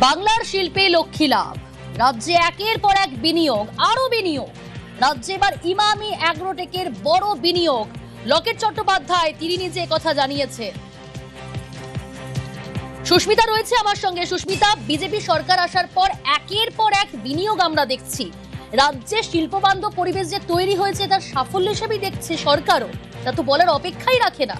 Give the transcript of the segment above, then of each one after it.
বাংলার শিল্পে লক্ষ্মী লাভ, রাজ্যে একের পর এক বিনিয়োগ, আরো বিনিয়োগ। রাজ্যে এবার ইমামি অ্যাগ্রোটেকের বড় বিনিয়োগ। লকেট চট্টোপাধ্যায় তিনি নিজে কথা জানিয়েছে। সুস্মিতা রয়েছে আমার সঙ্গে। সুস্মিতা, বিজেপি সরকার আসার পর একের পর এক বিনিয়োগ আমরা দেখছি। রাজ্যে শিল্পবান্ধব পরিবেশ যে তৈরি হয়েছে তার সাফল্য হিসেবেই দেখছে সরকারও, তা তো বলার অপেক্ষাই রাখে না।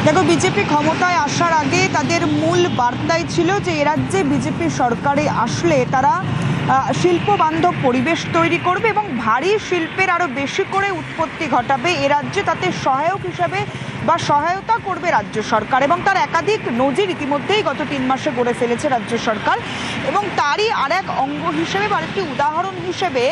দেখো, বিজেপি ক্ষমতায় আসার আগে তাদের মূল বার্তাই ছিল যে এ রাজ্যে বিজেপি সরকারে আসলে তারা শিল্প বান্ধব পরিবেশ তৈরি করবে এবং ভারী শিল্পের আরো বেশি করে উৎপত্তি ঘটাবে এ রাজ্যে, তাতে সহায়ক হিসাবে বা সহায়তা করবে রাজ্য সরকার। এবং তার একাধিক নজির ইতিমধ্যেই গত 3 মাসে গড়ে ফেলেছে রাজ্য সরকার। এবং তারই আর এক অঙ্গ হিসেবে বা একটি উদাহরণ হিসেবে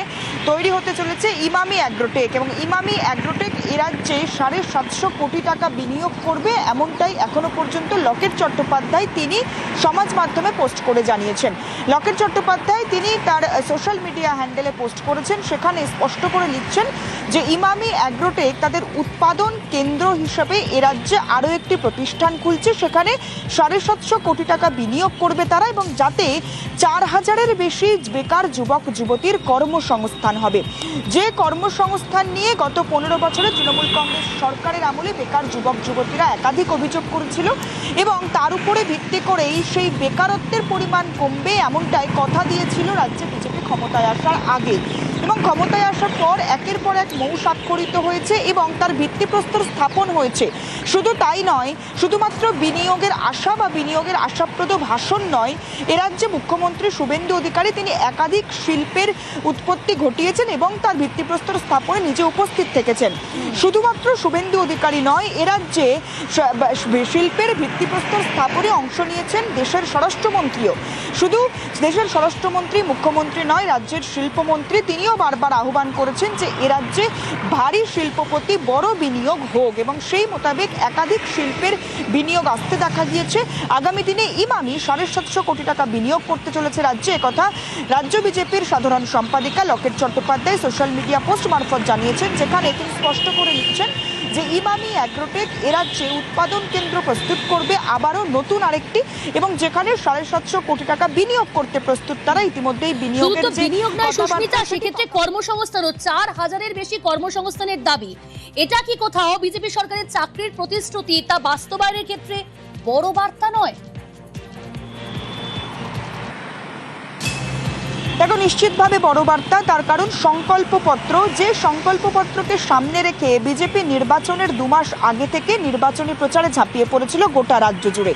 তৈরি হতে চলেছে ইমামি অ্যাগ্রোটেক। এবং ইমামি অ্যাগ্রোটেক এ রাজ্যে 750 কোটি টাকা বিনিয়োগ করবে, এমনটাই এখনো পর্যন্ত লকেট চট্টোপাধ্যায় তিনি সমাজ মাধ্যমে পোস্ট করে জানিয়েছেন। লকেট চট্টোপাধ্যায় তিনি তার সোশ্যাল মিডিয়া হ্যান্ডেলে পোস্ট করেছেন, সেখানে স্পষ্ট করে লিখছেন যে ইমামি অ্যাগ্রোটেক তাদের উৎপাদন কেন্দ্র হিসেবে এ রাজ্যে আরও একটি প্রতিষ্ঠান খুলছে, সেখানে 750 কোটি টাকা বিনিয়োগ করবে তারা, এবং যাতে 4000-এর বেশি বেকার যুবক যুবতীর কর্মসংস্থান হবে। যে কর্মসংস্থান নিয়ে গত 15 বছরে তৃণমূল কংগ্রেস সরকারের আমলে বেকার যুবক যুবতীরা একাধিক অভিযোগ করেছিল, এবং তার উপরে ভিত্তি করেই সেই বেকারত্বের পরিমাণ কমবে, এমনটাই কথা দিয়েছিল রাজ্যে বিজেপি ক্ষমতায় আসার আগে। এবং ক্ষমতায় আসার পর একের পর এক মৌ স্বাক্ষরিত হয়েছে এবং তার ভিত্তিপ্রস্তর স্থাপন হয়েছে। শুধু তাই নয়, শুধুমাত্র বিনিয়োগের আশা বা বিনিয়োগের আশাপ্রদ ভাষণ নয়, এ রাজ্যে মুখ্যমন্ত্রী শুভেন্দু অধিকারী তিনি একাধিক শিল্পের উৎপত্তি ঘটিয়েছেন এবং তার ভিত্তিপ্রস্তর স্থাপনে নিজে উপস্থিত থেকেছেন। শুধুমাত্র শুভেন্দু অধিকারী নয়, এ রাজ্যে শিল্পের ভিত্তিপ্রস্তর স্থাপনে অংশ নিয়েছেন দেশের স্বরাষ্ট্রমন্ত্রীও। শুধু দেশের স্বরাষ্ট্রমন্ত্রী, মুখ্যমন্ত্রী নয়, রাজ্যের শিল্পমন্ত্রী তিনিও বারবার আহ্বান করেছেন যে এ রাজ্যে ভারী শিল্পপতি বড় বিনিয়োগ হোক, এবং সেই মোতাবেক একাধিক শিল্পের বিনিয়োগ আসতে দেখা গিয়েছে। আগামী দিনে ইমামি 750 কোটি টাকা বিনিয়োগ করতে চলেছে রাজ্যে, একথা রাজ্য বিজেপির সাধারণ সম্পাদিকা Locket Chattopadhyay social media post মারফত জানিয়েছেন, যেখানে তিনি স্পষ্ট করে লিখছেন যে ইমামি অ্যাগ্রোটেক এ রাজ্যে উৎপাদন কেন্দ্র প্রস্তুত করবে, আবারও নতুন আরেকটি, এবং যেখানে 750 কোটি টাকা বিনিয়োগ করতে প্রস্তুত তারা। ইতিমধ্যেই বিনিয়োগের যে বিনিয়োগ নয় সুস্মিতা, সেক্ষেত্রে কর্মসংস্থানও 4000-এর বেশি কর্মসংস্থানের দাবি। এটা কি কোথাও বিজেপি সরকারের চাকরির প্রতিশ্রুতি তা বাস্তবায়নের ক্ষেত্রে বড় বার্তা নয়? দেখো, নিশ্চিতভাবে বড় বার্তা, তার কারণ সংকল্পপত্র, যে সংকল্পপত্রকে সামনে রেখে বিজেপি নির্বাচনের 2 মাস আগে থেকে নির্বাচনী প্রচারে ঝাঁপিয়ে পড়েছিল গোটা রাজ্য জুড়ে।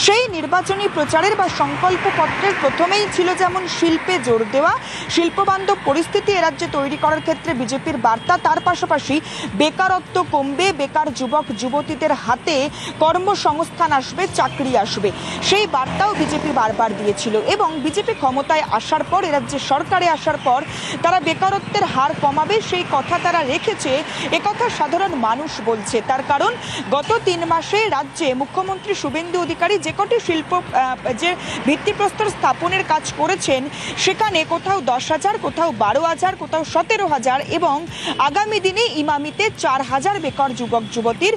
সেই নির্বাচনী প্রচারের বা সংকল্পপত্রের প্রথমেই ছিল যেমন শিল্পে জোর দেওয়া, শিল্পবান্ধব পরিস্থিতি এ রাজ্যে তৈরি করার ক্ষেত্রে বিজেপির বার্তা, তার পাশাপাশি বেকারত্ব কমবে, বেকার যুবক যুবতীদের হাতে কর্মসংস্থান আসবে, চাকরি আসবে, সেই বার্তাও বিজেপি বারবার দিয়েছিল। এবং বিজেপি ক্ষমতায় আসার পর এ যে সরকারে আসার পর তারা বেকারত্বের হার কমাবে, সেই কথা তারা রেখেছে, একথা সাধারণ মানুষ বলছে। তার কারণ গত 3 মাসে রাজ্যে মুখ্যমন্ত্রী শুভেন্দু অধিকারী যে কটি শিল্প যে ভিত্তিপ্রস্তর স্থাপনের কাজ করেছেন, সেখানে কোথাও 10,000, কোথাও 12,000, কোথাও 17,000, এবং আগামী দিনে ইমামিতে 4,000 বেকার যুবক যুবতীর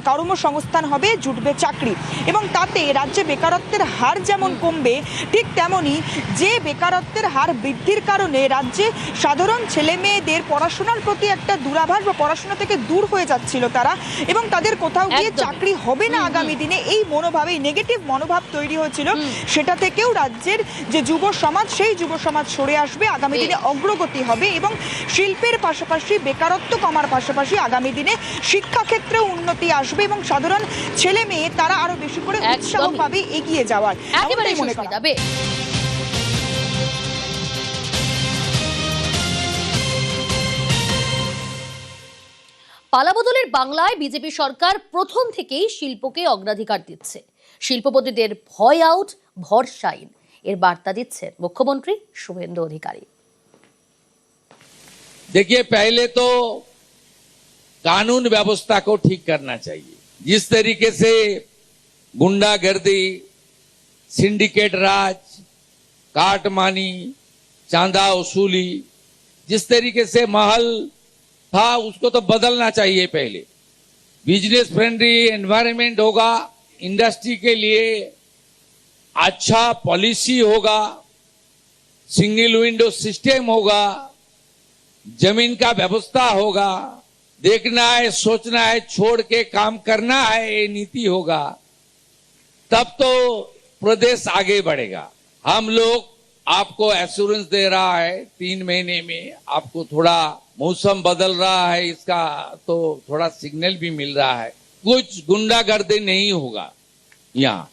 কর্মসংস্থান হবে, জুটবে চাকরি। এবং তাতে রাজ্যে বেকারত্বের হার যেমন কমবে, ঠিক তেমনি যে বেকারত্বের হার বৃদ্ধির কারণে রাজ্যে সাধারণ ছেলে মেয়েদের পড়াশোনার প্রতি একটা দূরাভাস বা পড়াশোনা থেকে দূর হয়ে যাচ্ছিল তারা, এবং তাদের কোথাও গিয়ে চাকরি হবে না আগামী দিনে, এই মনোভাবে নেগেটিভ মনোভাব তৈরি হয়েছিল, সেটা থেকেও রাজ্যের যে যুব সমাজ, সেই যুব সমাজ সরে আসবে, আগামী দিনে অগ্রগতি হবে, এবং শিল্পের পাশাপাশি বেকারত্ব কমার পাশাপাশি আগামী দিনে শিক্ষাক্ষেত্রেও উন্নতি আসবে, এবং সাধারণ ছেলে মেয়ে তারা আরো বেশি করে উৎসাহ পাবে এগিয়ে যাওয়ার। একেবারে মনে করা যাবে। পালাবদলের বাংলায় বিজেপি সরকার প্রথম থেকেই শিল্পকে অগ্রাধিকার দিচ্ছে। শিল্পপতিদের ভয় আউট, ভরসা ইন, এর বার্তা দিচ্ছেন মুখ্যমন্ত্রী শুভেন্দু অধিকারী। देखिए, पहले तो कानून व्यवस्था को ठीक करना चाहिए। जिस तरीके से गुंडागर्दी, सिंडिकेट राज, काटमानी, चांदा वसूली, जिस तरीके से महल था उसको तो बदलना चाहिए। पहले बिजनेस फ्रेंडली एनवायरनमेंट होगा, इंडस्ट्री के लिए अच्छा पॉलिसी होगा, सिंगल विंडो सिस्टम होगा, जमीन का व्यवस्था होगा, देखना है, सोचना है, छोड़ के काम करना है, ये नीति होगा, तब तो प्रदेश आगे बढ़ेगा। हम लोग आपको एश्योरेंस दे रहा है 3 महीने में, आपको थोड़ा मौसम बदल रहा है, इसका तो थोड़ा सिग्नल भी मिल रहा है, कुछ गुंडागर्दी नहीं होगा यहाँ।